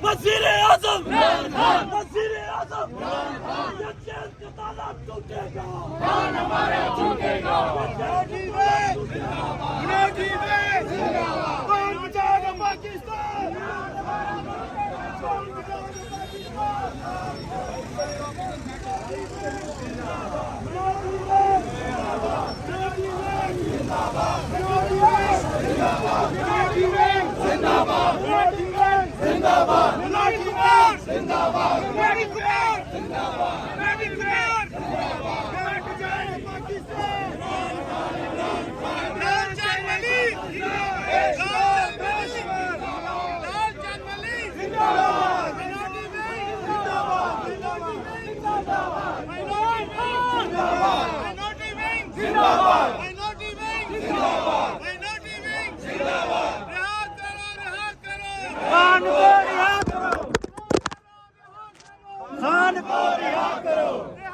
वज़ीर आज़म वज़ीर आज़म ये जेल का ताला टूटेगा, खान हमारा टूटेगा। कौन बचाएगा पाकिस्तान?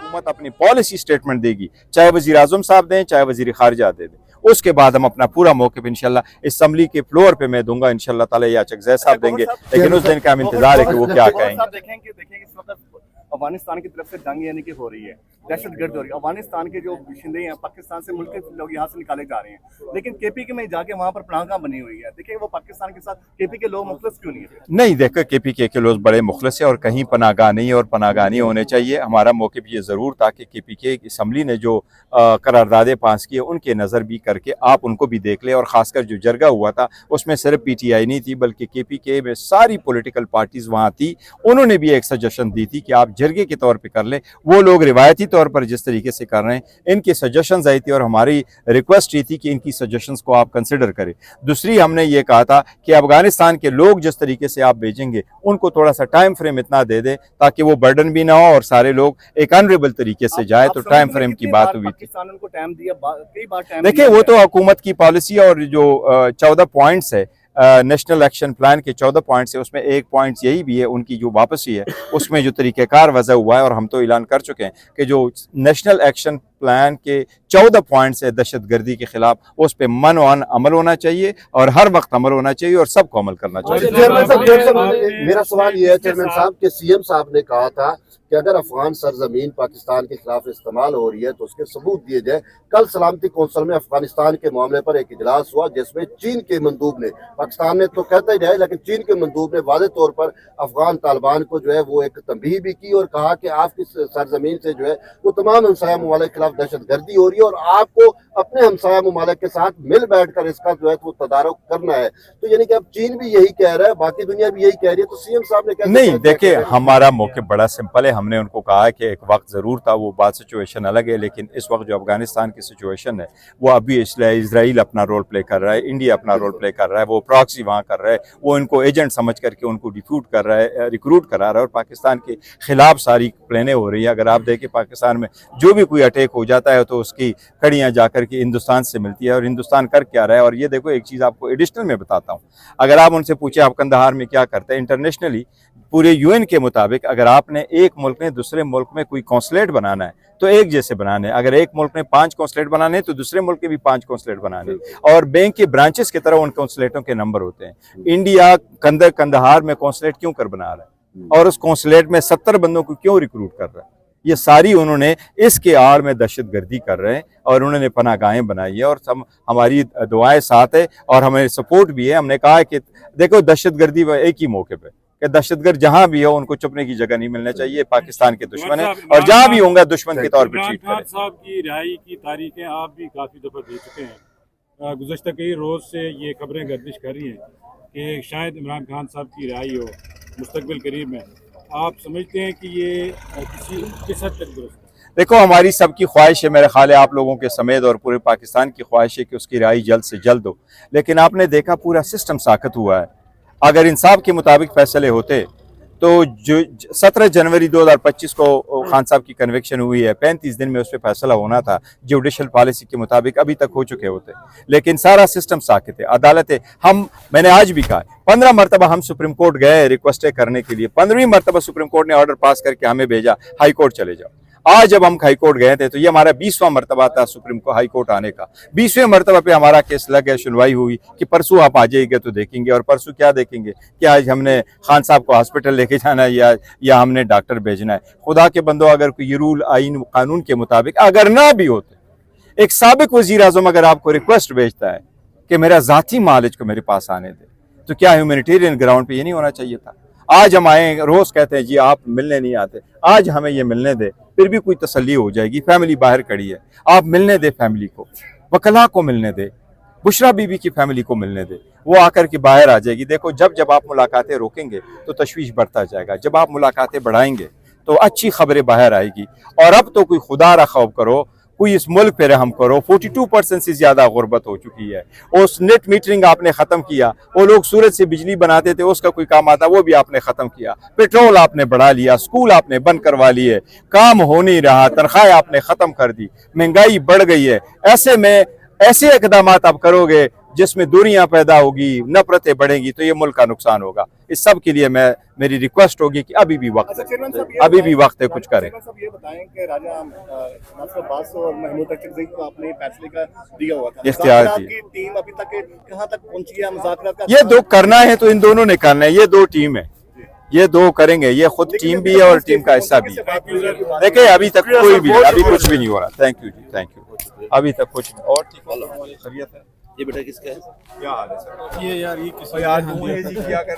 हुकूमत अपनी पॉलिसी स्टेटमेंट देगी, चाहे वज़ीर आज़म साहब दें, चाहे वज़ीर खारजा दे दें, उसके बाद हम अपना पूरा मौक़िफ़ इंशाल्लाह असम्बली के फ्लोर पे मैं दूंगा इंशाल्लाह ताला, या चकज़ै साहब देंगे, लेकिन उस दिन का हम इंतजार है कि वो क्या कहेंगे। देखेंगे इस वक्त अफगानिस्तान की तरफ से जंग यानी कि हो रही है, दहशतगर्द हो रही है। अफगानिस्तान के जो बाशिंदे हैं पाकिस्तान से मुल्क के लोग यहाँ से निकाले जा रहे हैं, लेकिन केपी के में जाके वहाँ पर पनाहगाह बनी हुई है। देखिए वो पाकिस्तान के साथ केपी के लोग मुखलिस क्यों नहीं है? नहीं, देखो केपी के लोग बड़े मुखलिस है और कहीं पनाहगाह नहीं है और पनाहगाह नहीं होने चाहिए। हमारा मौक़िफ़ ये ज़रूर था कि केपी के असम्बली ने जो करारदादें पास की है उनके नज़र भी करके आप उनको भी देख लें, और ख़ासकर जो जरगा हुआ था उसमें सिर्फ PTI नहीं थी बल्कि केपी के में सारी पॉलिटिकल पार्टीज़ वहाँ थी। उन्होंने भी एक सजेशन दी थी कि आप जरगे के तौर पर कर लें। वो लोग रिवायती तौर पर जिस तरीके से कर रहे हैं, इनकी सजेशंस आई थी और हमारी रिक्वेस्ट ये थी कि इनकी सजेशंस को आप कंसिडर करें। दूसरी हमने ये कहा था कि अफगानिस्तान के लोग जिस तरीके से आप भेजेंगे उनको थोड़ा सा टाइम फ्रेम इतना दे दें ताकि वो बर्डन भी ना हो और सारे लोग एक अनरेबल तरीके से जाए। तो टाइम फ्रेम की बात हुई थी। देखिए वो तो हुकूमत की पॉलिसी और जो 14 पॉइंट्स है नेशनल एक्शन प्लान के 14 पॉइंट्स है, उसमें एक पॉइंट यही भी है उनकी जो वापसी है उसमें जो तरीक़ेकार वज़ा हुआ है, और हम तो ऐलान कर चुके हैं कि जो नेशनल एक्शन प्लान के 14 पॉइंट्स है दहशतगर्दी के खिलाफ, उस पर मन अमल होना चाहिए और हर वक्त अमल होना चाहिए और सबको अमल करना चाहिए। मेरा सवाल ये है चेयरमैन साहब कि CM साहब ने कहा था कि अगर अफगान सरजमीन पाकिस्तान के खिलाफ इस्तेमाल हो रही है तो उसके सबूत दिए जाए। कल सलामती कौंसिल में अफगानिस्तान के मामले पर एक इजलास हुआ जिसमें चीन के मंदूब ने, पाकिस्तान ने तो कहता ही रहा लेकिन चीन के मंदूब ने वाज़ेह तौर पर अफगान तालिबान को जो है वो एक तंबीह भी की और कहा कि आपकी सरजमीन से जो है वो तमाम हमसाया ममालिक के खिलाफ दहशतगर्दी हो रही है और आपको अपने हमसाया ममालिक के साथ मिल बैठ कर इसका जो है वो तदारुक करना है। तो यानी कि अब चीन भी यही कह रहा है, बाकी दुनिया भी यही कह रही है, तो CM साहब ने क्या? नहीं, देखिए हमारा मौक़िफ़ बड़ा सिंपल है। हमने उनको कहा कि एक वक्त ज़रूर था, वो बात सिचुएशन अलग है, लेकिन इस वक्त जो अफगानिस्तान की सिचुएशन है वो अभी इसलिए इजराइल अपना रोल प्ले कर रहा है, इंडिया अपना रोल प्ले कर रहा है, वो प्रॉक्सी वहाँ कर रहा है, वो इनको एजेंट समझ करके उनको डिफ्यूट कर रहा है, रिक्रूट करा रहा है और पाकिस्तान के खिलाफ सारी प्लानें हो रही है। अगर आप देखें पाकिस्तान में जो भी कोई अटैक हो जाता है तो उसकी कड़ियाँ जाकर के हिंदुस्तान से मिलती है, और हिंदुस्तान कर क्या रहा है। और ये देखो एक चीज़ आपको एडिशनल में बताता हूँ, अगर आप उनसे पूछे आप कंदहार में क्या करते हैं, इंटरनेशनली पूरे UN के मुताबिक अगर आपने एक मुल्क ने दूसरे मुल्क में कोई कौंसलेट बनाना है तो एक जैसे बनाने, अगर एक मुल्क ने 5 कौंसलेट बनाने तो दूसरे मुल्क के भी 5 कौंसलेट बनाने, और बैंक के ब्रांचेस की तरह उन कौंसलेटों के नंबर होते हैं। इंडिया कंदहार में कौंसलेट क्यों कर बना रहा है और उस कौंसलेट में 70 बंदों को क्यों रिक्रूट कर रहा है? ये सारी उन्होंने इसके आड़ में दहशतगर्दी कर रहे हैं और उन्होंने पनाहगाहें बनाई है, और सब हमारी दुआएं साथ है और हमें सपोर्ट भी है। हमने कहा है कि देखो दहशतगर्दी एक ही मौके पे कि दहशतगर्द जहां भी हो उनको छुपने की जगह नहीं मिलना चाहिए, पाकिस्तान के दुश्मन है और जहां भी होंगे दुश्मन के तौर पर ट्रीट करें। साहब की रिहाई की तारीखें आप भी काफ़ी दफ़ा दे चुके हैं, गुज़श्ता कई रोज़ से ये खबरें गर्दिश कर रही हैं कि शायद इमरान खान साहब की रिहाई हो मुस्तकबिल करीब में। आप समझते हैं कि ये किस हद तक दुरुस्त है? देखो हमारी सबकी ख्वाहिश है, मेरे ख्याल है आप लोगों के समेत और पूरे पाकिस्तान की ख्वाहिश है कि उसकी रिहाई जल्द से जल्द हो, लेकिन आपने देखा पूरा सिस्टम साकत हुआ है। अगर इंसाफ के मुताबिक फैसले होते तो जो 17 जनवरी 2025 को खान साहब की कन्विक्शन हुई है, 35 दिन में उस पर फैसला होना था जुडिशल पॉलिसी के मुताबिक, अभी तक हो चुके होते, लेकिन सारा सिस्टम साकित है। अदालतें मैंने आज भी कहा 15 मरतबा हम सुप्रीम कोर्ट गए रिक्वेस्टें करने के लिए, 15वीं मरतबा सुप्रीम कोर्ट ने ऑर्डर पास करके हमें भेजा हाई कोर्ट चले जाओ। आज जब हम हाई कोर्ट गए थे तो ये हमारा 20वां मरतबा था सुप्रीम कोर्ट हाई कोर्ट आने का। 20वें मरतबा पे हमारा केस लग गया, सुनवाई हुई कि परसों आप आ जाइएगा तो देखेंगे। और परसों क्या देखेंगे कि आज हमने खान साहब को हॉस्पिटल लेके जाना है या हमने डॉक्टर भेजना है। खुदा के बंदो, अगर कोई ये रूल आइन कानून के मुताबिक अगर ना भी होते, एक साबिक वजीर आजम अगर आपको रिक्वेस्ट भेजता है कि मेरा जाती मालिज को मेरे पास आने दे, तो क्या ह्यूमैनिटेरियन ग्राउंड पे ये नहीं होना चाहिए था? आज हम आए, रोज कहते हैं जी आप मिलने नहीं आते, आज हमें ये मिलने दे, फिर भी कोई तसल्ली हो जाएगी। फैमिली बाहर खड़ी है, आप मिलने दे, फैमिली को, वकला को मिलने दे, बुशरा बीबी की फैमिली को मिलने दे, वो आकर के बाहर आ जाएगी। देखो, जब आप मुलाकातें रोकेंगे तो तशवीश बढ़ता जाएगा, जब आप मुलाकातें बढ़ाएंगे तो अच्छी खबरें बाहर आएगी। और अब तो कोई खुदा रा खौफ करो, कोई इस मुल्क पे रहम करो। 42% से ज्यादा गुर्बत हो चुकी है। उस नेट मीटरिंग आपने खत्म किया, वो लोग सूरज से बिजली बनाते थे, उसका कोई काम आता वो भी आपने खत्म किया। पेट्रोल आपने बढ़ा लिया, स्कूल आपने बंद करवा लिए, काम हो नहीं रहा, तनख्वाहें आपने खत्म कर दी, महंगाई बढ़ गई है। ऐसे में ऐसे इकदाम आप करोगे जिसमें दूरियां पैदा होगी, नफरतें बढ़ेंगी, तो ये मुल्क का नुकसान होगा। इस सब के लिए मेरी रिक्वेस्ट होगी कि अभी भी वक्त है, अभी भी वक्त है, कुछ करें। साहब ये बताएं कि राजा नासिर अब्बास और महमूद अख्तर को आपने फैसले का दिया हुआ था, इख्तियार मुज़ाकरात दिया। की टीम अभी तक कहां तक पहुंची है? मुज़ाकरात का ये दो करना है तो इन दोनों ने करना है, ये दो टीम है, ये दो करेंगे, ये खुद टीम भी है और टीम का हिस्सा भी है। देखिए अभी तक कोई भी, अभी कुछ भी नहीं हो रहा। थैंक यू जी, थैंक यू। अभी तक कुछ नहीं। और ठीक है, खैरियत है? ये बेटा किसका है? क्या हाल है सर? ये यार ये किसी यार, क्या कर